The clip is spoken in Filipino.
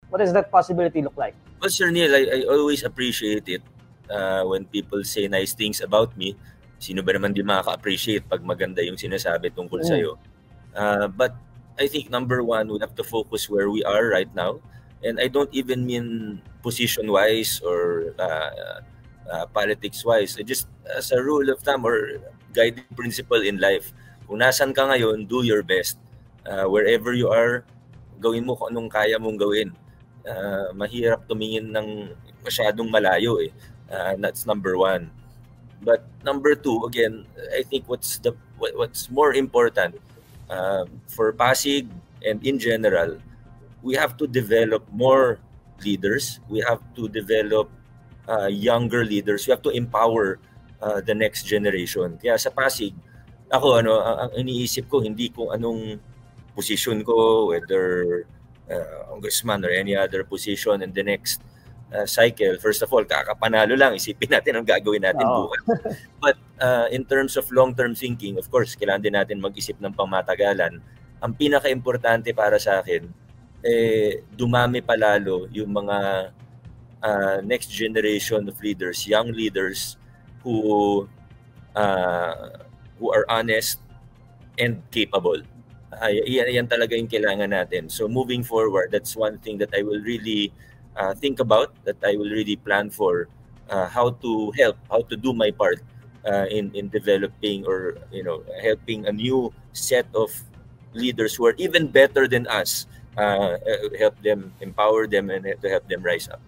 What does that possibility look like? Well, Sir Neil, I always appreciate it when people say nice things about me. Sino ba naman di makaka-appreciate pag maganda yung sinasabi tungkol sa'yo? But I think number one, we have to focus where we are right now. And I don't even mean position-wise or politics-wise. Just as a rule of thumb or guiding principle in life, kung nasan ka ngayon, do your best. Wherever you are, gawin mo kung anong kaya mong gawin. Mahirap tumingin ng masyadong malayo eh. That's number one. But number two, again, I think what's more important for Pasig and in general, we have to develop more leaders. We have to develop younger leaders. We have to empower the next generation. Kaya sa Pasig, ako ang iniisip ko hindi kung anong position ko, whether congressman or any other position in the next cycle. First of all, kakapanalo lang, isipin natin ang gagawin natin bukas. But in terms of long-term thinking, of course, kailangan din natin mag-isip ng pangmatagalan. Ang pinaka-importante para sa akin, dumami palalo yung mga next generation of leaders, young leaders who are honest and capable. Yan talaga yung kailangan natin. So moving forward, that's one thing that I will really think about, that I will really plan for, how to help, how to do my part in developing or helping a new set of leaders who are even better than us, help them, empower them, and to help them rise up.